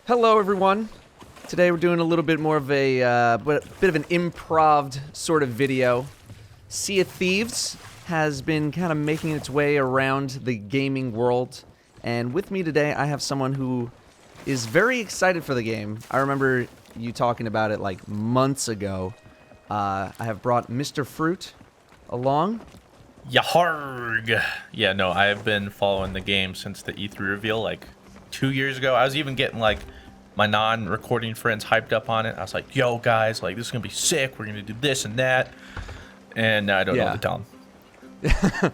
Hello, everyone. Today we're doing a little bit more of a bit of an improv sort of video. Sea of Thieves has been kind of making its way around the gaming world, and with me today I have someone who is very excited for the game. I remember you talking about it like months ago. I have brought Mr. Fruit along. Yaharg! Yeah, no, I have been following the game since the E3 reveal, like 2 years ago. I was even getting like my non-recording friends hyped up on it. I was like, yo guys, like this is gonna be sick, we're gonna do this and that. And now I don't know what to tell them.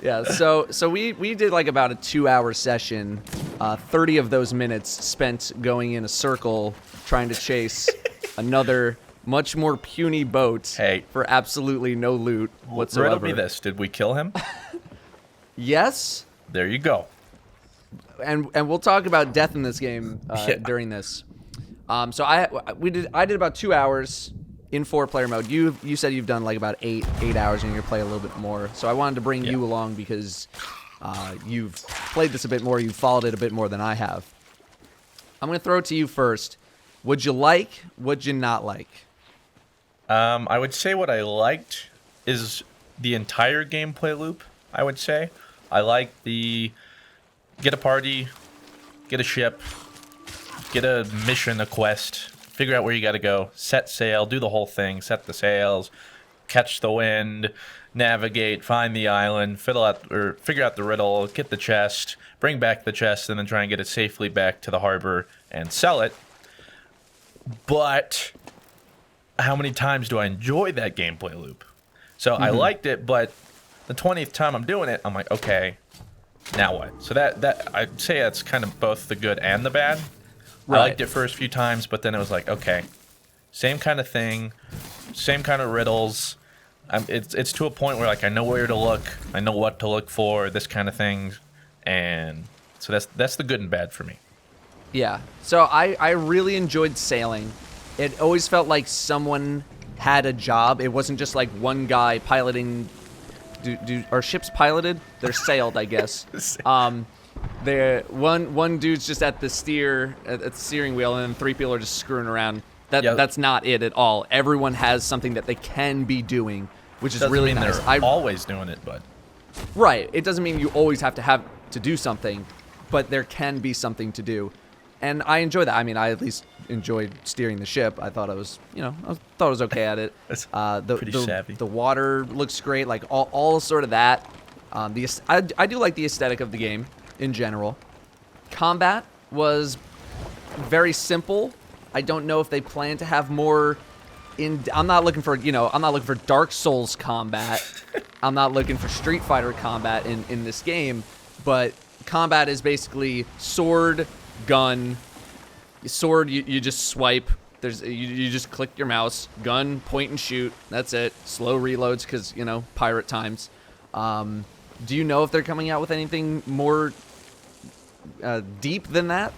Yeah, so we did like about a 2-hour session. 30 of those minutes spent going in a circle trying to chase another much more puny boat for absolutely no loot whatsoever. Riddle me this, did we kill him? Yes. There you go. And we'll talk about death in this game during this. So I did about 2 hours in 4-player mode. You said you've done like about eight hours and you're gonna play a little bit more. So I wanted to bring you along because you've played this a bit more, you've followed it a bit more than I have. I'm gonna throw it to you first. Would you like? Would you not like? I would say what I liked is the entire gameplay loop. I would say I like the get a party, get a ship, get a mission, a quest, figure out where you got to go, set sail, do the whole thing, set the sails, catch the wind, navigate, find the island, figure out the riddle, get the chest, bring back the chest, and then try and get it safely back to the harbor and sell it. But how many times do I enjoy that gameplay loop? So I liked it, but the 20th time I'm doing it, I'm like, okay, now what? So that I'd say that's kind of both the good and the bad. Right. I liked it first few times, but then it was like, okay, same kind of thing, same kind of riddles. It's to a point where like I know where to look, I know what to look for, this kind of thing, and so that's the good and bad for me. Yeah. So I really enjoyed sailing. It always felt like someone had a job. It wasn't just like one guy piloting. Are ships piloted? They're sailed, I guess. One dude's just at the steering wheel, and then 3 people are just screwing around. That's not it at all. Everyone has something that they can be doing, which is really nice. They're always doing it, but right. It doesn't mean you always have to do something, but there can be something to do. And I enjoy that. I mean, I at least enjoyed steering the ship. I thought I was okay at it. That's pretty savvy. The water looks great, like all sort of that. I do like the aesthetic of the game in general. Combat was very simple. I don't know if they plan to have more. I'm not looking for Dark Souls combat. I'm not looking for Street Fighter combat in this game. But combat is basically sword. Gun, sword, you just swipe. You just click your mouse. Gun, point and shoot. That's it. Slow reloads because pirate times. Do you know if they're coming out with anything more deep than that?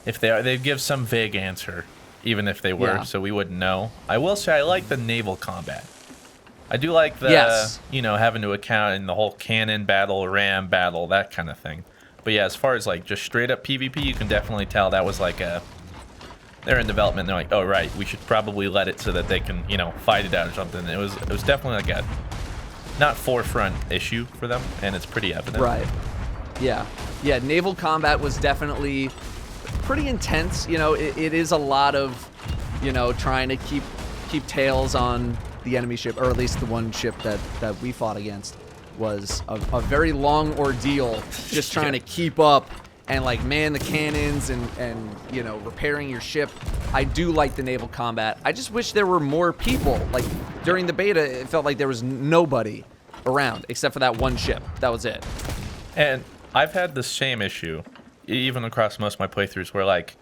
If they are, they'd give some vague answer, even if they were, so we wouldn't know. I will say I like the naval combat. I do like the having to account in the whole cannon battle, ram battle, that kind of thing. But yeah, as far as like just straight up PvP, you can definitely tell that was like they're in development. They're like, oh right, we should probably let it so that they can fight it out or something. It was definitely like a not forefront issue for them, and it's pretty evident. Right. Yeah. Naval combat was definitely pretty intense. It is a lot of trying to keep tails on the enemy ship, or at least the one ship that we fought against. Was a very long ordeal just trying to keep up and like man the cannons and repairing your ship. I do like the naval combat. I just wish there were more people. Like during the beta, it felt like there was nobody around except for that one ship. That was it. And I've had the same issue even across most of my playthroughs where like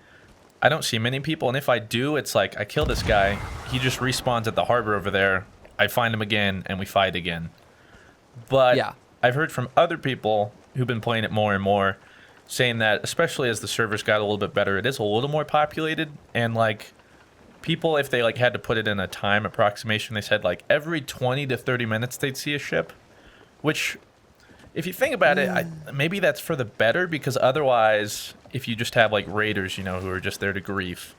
I don't see many people, and if I do, it's like I kill this guy, he just respawns at the harbor over there, I find him again and we fight again. But I've heard from other people who've been playing it more and more saying that, especially as the servers got a little bit better, it is a little more populated. And like people, if they like had to put it in a time approximation, they said like every 20 to 30 minutes they'd see a ship, which if you think about it, maybe that's for the better, because otherwise, if you just have like raiders, you know, who are just there to grief,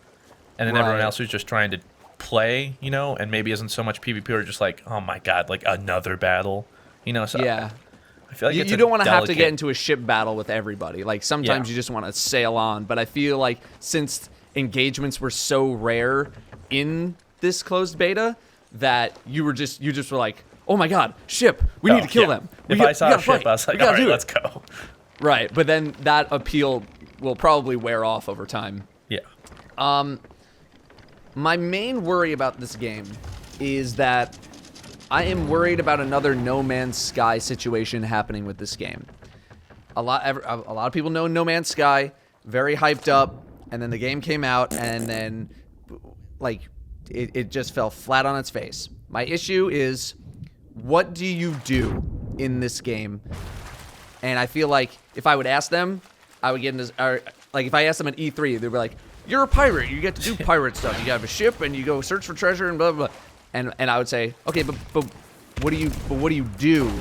and then everyone else who's just trying to play, you know, and maybe isn't so much PvP, or just like, oh my god, like another battle, you know. So yeah. I feel like You don't want to have to get into a ship battle with everybody. Like, sometimes you just want to sail on. But I feel like since engagements were so rare in this closed beta, that you just were like, oh my god, ship, we need to kill them. If I saw a ship, I was like, all right, let's go. Right, but then that appeal will probably wear off over time. Yeah. My main worry about this game is that I am worried about another No Man's Sky situation happening with this game. A lot of people know No Man's Sky, very hyped up, and then the game came out, and then like it just fell flat on its face. My issue is, what do you do in this game? And I feel like if I would ask them, I would get into, like if I asked them at E3, they'd be like, you're a pirate, you get to do pirate stuff. You have a ship and you go search for treasure and blah blah blah. And I would say, okay, but what do you do?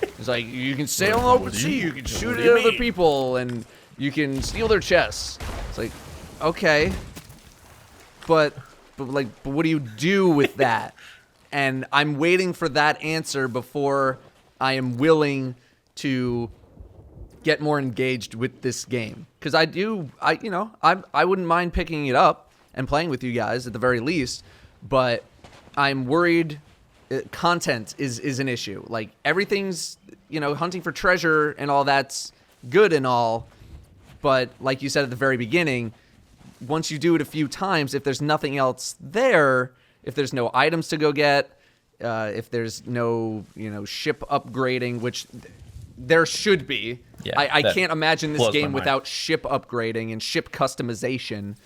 It's like, you can sail on the open sea, you can shoot at other people, and you can steal their chests. It's like, okay, but what do you do with that? And I'm waiting for that answer before I am willing to get more engaged with this game. Because I wouldn't mind picking it up and playing with you guys at the very least, but I'm worried content is an issue. Like, everything's, hunting for treasure and all that's good and all, but like you said at the very beginning, once you do it a few times, if there's nothing else there, if there's no items to go get, if there's no, ship upgrading, which there should be. Yeah, I can't imagine this game without ship upgrading and ship customization.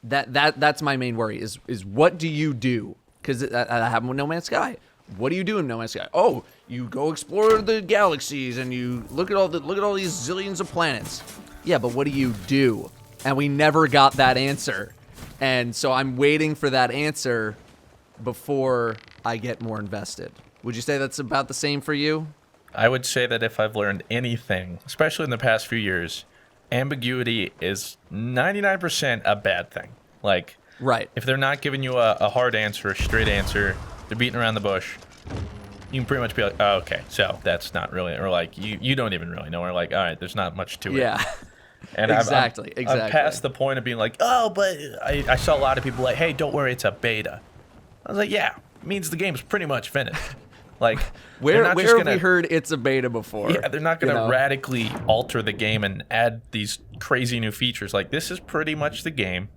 That's my main worry is what do you do? Because I have No Man's Sky. What do you do in No Man's Sky? Oh, you go explore the galaxies and you look at all these zillions of planets. Yeah, but what do you do? And we never got that answer. And so I'm waiting for that answer before I get more invested. Would you say that's about the same for you? I would say that if I've learned anything, especially in the past few years, ambiguity is 99% a bad thing. Like, right. If they're not giving you a hard answer, a straight answer, they're beating around the bush, you can pretty much be like, oh, okay, so that's not really, or like, you don't even really know, or like, all right, there's not much to it. Yeah. And exactly. I'm past the point of being like, oh, but I saw a lot of people like, hey, don't worry, it's a beta. I was like, yeah, it means the game's pretty much finished. Like, where have we heard it's a beta before? Yeah, they're not going to radically alter the game and add these crazy new features. Like, this is pretty much the game.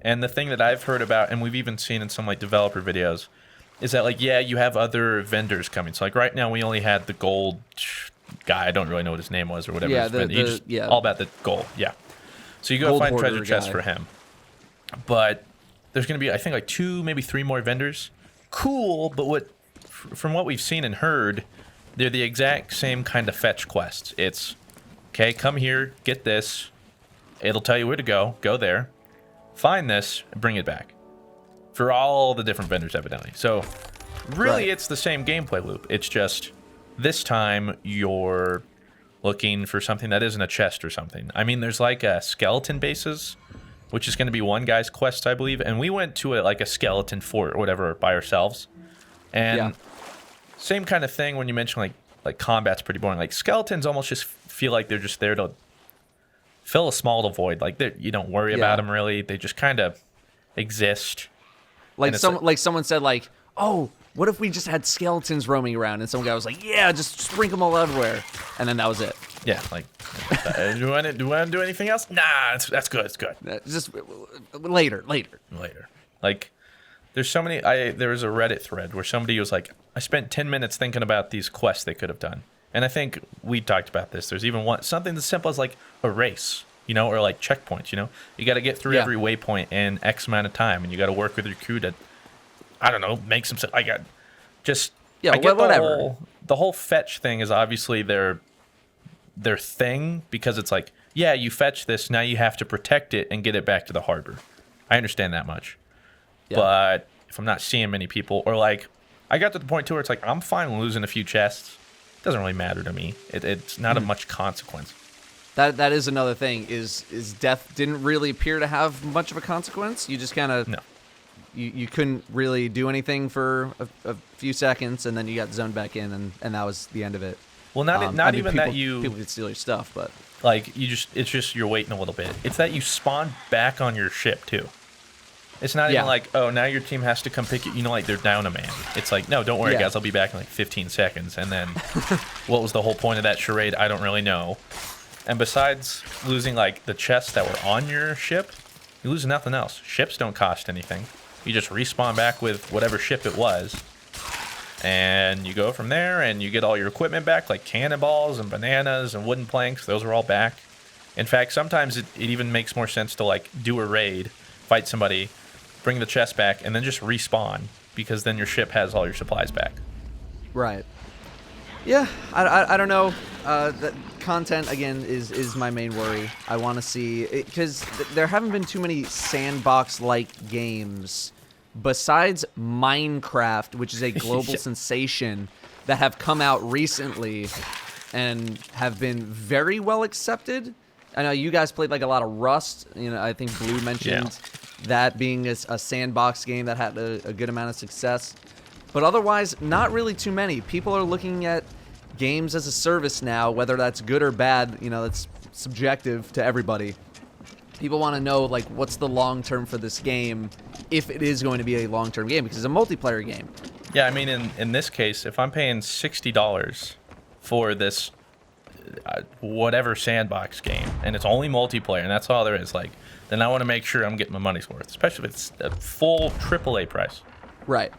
And the thing that I've heard about, and we've even seen in some like developer videos, is that like, yeah, you have other vendors coming. So like right now we only had the gold guy. I don't really know what his name was or whatever. Yeah, all about the gold. Yeah. So you go find treasure chests for him. But there's going to be, I think, like 2, maybe 3 more vendors. Cool, but from what we've seen and heard, they're the exact same kind of fetch quests. It's, okay, come here, get this. It'll tell you where to go. Go there. Find this, and bring it back. For all the different vendors, evidently. So, really, it's the same gameplay loop. It's just, this time, you're looking for something that isn't a chest or something. I mean, there's like a skeleton bases, which is going to be one guy's quest, I believe. And we went to like a skeleton fort or whatever by ourselves. And same kind of thing when you mention like combat's pretty boring. Like, skeletons almost just feel like they're just there to fill a small void. Like, you don't worry about them really. They just kind of exist. Like someone said, like, oh, what if we just had skeletons roaming around? And some guy was like, yeah, just sprinkle them all everywhere. And then that was it. Yeah, like, do you want to do anything else? Nah, that's good. It's good. Just later. Like, there's so many. There was a Reddit thread where somebody was like, I spent 10 minutes thinking about these quests they could have done. And I think we talked about this. There's even something as simple as like a race, or like checkpoints, You got to get through every waypoint in X amount of time, and you got to work with your crew to, I don't know, make some. I get whatever. The whole fetch thing is obviously their thing, because it's like, yeah, you fetch this, now you have to protect it and get it back to the harbor. I understand that much. Yeah. But if I'm not seeing many people, or like, I got to the point too where it's like, I'm fine losing a few chests. doesn't really matter to me. It's not of much consequence. That is another thing. Is death didn't really appear to have much of a consequence. You just kind of No. you couldn't really do anything for a few seconds, and then you got zoned back in, and that was the end of it. Well, not I mean, even people, that you people could steal your stuff, but like it's just you're waiting a little bit. It's that you spawn back on your ship too. It's not even like, oh, now your team has to come pick you. You know, like they're down a man. It's like, no, don't worry, guys. I'll be back in like 15 seconds. And then what was the whole point of that charade? I don't really know. And besides losing like the chests that were on your ship, you lose nothing else. Ships don't cost anything. You just respawn back with whatever ship it was. And you go from there and you get all your equipment back, like cannonballs and bananas and wooden planks. Those are all back. In fact, sometimes it even makes more sense to like do a raid, fight somebody, bring the chest back, and then just respawn, because then your ship has all your supplies back. right. Yeah, I don't know. The content again is my main worry. I want to see because there haven't been too many sandbox-like games besides Minecraft, which is a global sensation, that have come out recently and have been very well accepted. I know you guys played like a lot of Rust. You know, I think Blue mentioned that being a sandbox game that had a good amount of success. But otherwise, not really too many. People are looking at games as a service now, whether that's good or bad. You know, that's subjective to everybody. People want to know, like, what's the long term for this game, if it is going to be a long-term game, because it's a multiplayer game. Yeah, I mean, in this case, if I'm paying $60 for this whatever sandbox game, and it's only multiplayer, and that's all there is, like, then I want to make sure I'm getting my money's worth, especially if it's a full AAA price. Right.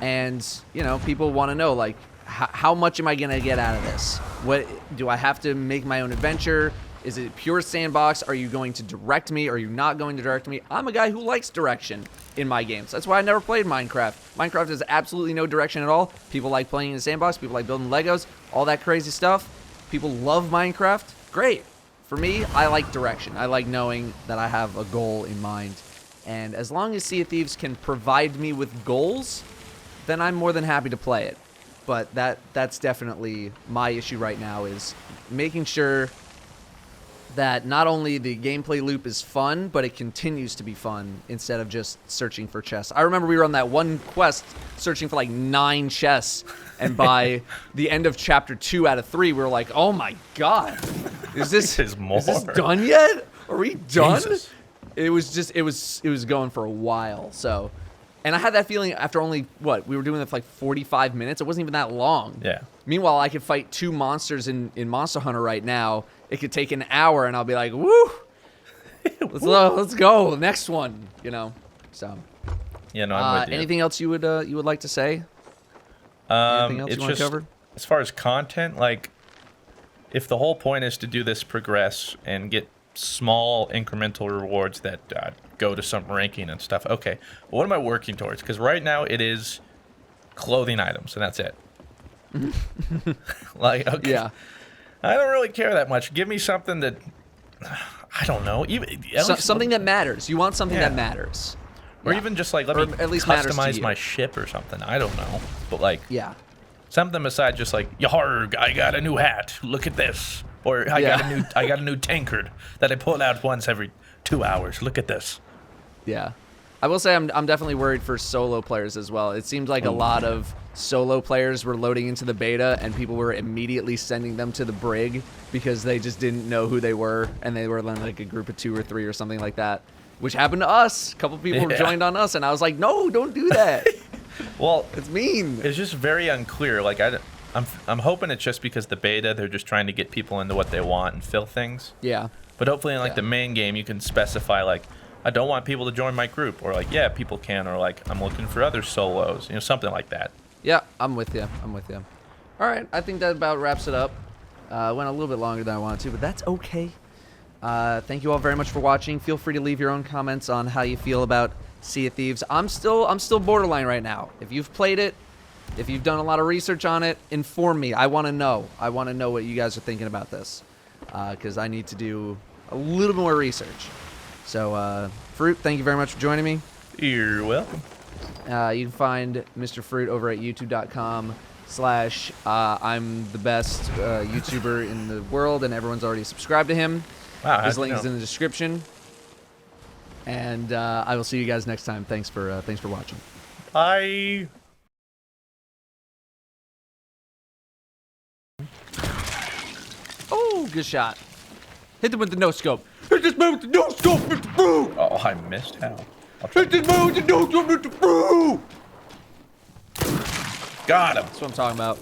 And, you know, people want to know, like, how much am I going to get out of this? What do I have to make my own adventure? Is it pure sandbox? Are you going to direct me? Are you not going to direct me? I'm a guy who likes direction in my games. That's why I never played Minecraft. Minecraft has absolutely no direction at all. People like playing in the sandbox. People like building Legos, all that crazy stuff. People love Minecraft. Great. For me, I like direction. I like knowing that I have a goal in mind. And as long as Sea of Thieves can provide me with goals, then I'm more than happy to play it. But that's definitely my issue right now, is making sure that not only the gameplay loop is fun, but it continues to be fun instead of just searching for chests. I remember we were on that one quest searching for like 9 chests, and by the end of chapter 2 out of 3, we were like, "Oh my god, is this done yet? Are we done?" Jesus. It was going for a while. So, and I had that feeling after only we were doing it for like 45 minutes. It wasn't even that long. Yeah. Meanwhile, I could fight 2 monsters in Monster Hunter right now. It could take an hour, and I'll be like, "Woo, let's go, next one." You know, so. Yeah, no, I'm with you. Anything else you would like to say? Anything else it's you want to cover? As far as content, like, if the whole point is to do this progress and get small incremental rewards that go to some ranking and stuff, okay, but what am I working towards? Because right now it is clothing items, and that's it. Like, okay. Yeah. I don't really care that much. Give me something that, I don't know, Something that matters. You want something that matters. Or even just like, let me at least customize my ship or something. I don't know. But like, something besides just like, "Yarg, I got a new hat. Look at this." Or I got a new tankard that I pull out once every 2 hours. Look at this. Yeah. I will say I'm definitely worried for solo players as well. It seems like a lot of solo players were loading into the beta, and people were immediately sending them to the brig because they just didn't know who they were, and they were in like a group of 2 or 3 or something like that, which happened to us. A couple people joined on us, and I was like, "No, don't do that." Well, it's mean. It's just very unclear. Like, I'm hoping it's just because the beta, they're just trying to get people into what they want and fill things. Yeah. But hopefully in like the main game, you can specify like, "I don't want people to join my group," or like, "Yeah, people can," or like, "I'm looking for other solos," you know, something like that. Yeah, I'm with you. All right, I think that about wraps it up. Went a little bit longer than I wanted to, but that's okay. Thank you all very much for watching. Feel free to leave your own comments on how you feel about Sea of Thieves. I'm still borderline right now. If you've played it, if you've done a lot of research on it, inform me. I want to know. I want to know what you guys are thinking about this, because I need to do a little more research. So, Fruit, thank you very much for joining me. You're welcome. You can find Mr. Fruit over at youtube.com/ I'm the best YouTuber in the world, and everyone's already subscribed to him. Wow, His link is in the description. And I will see you guys next time. Thanks for watching. Bye. Oh, good shot. Hit them with the no scope. Hit this man with the no scope, Mr. Boo! Oh, I missed. How? Hit this man with the no scope, Mr. Boo! Got him. That's what I'm talking about.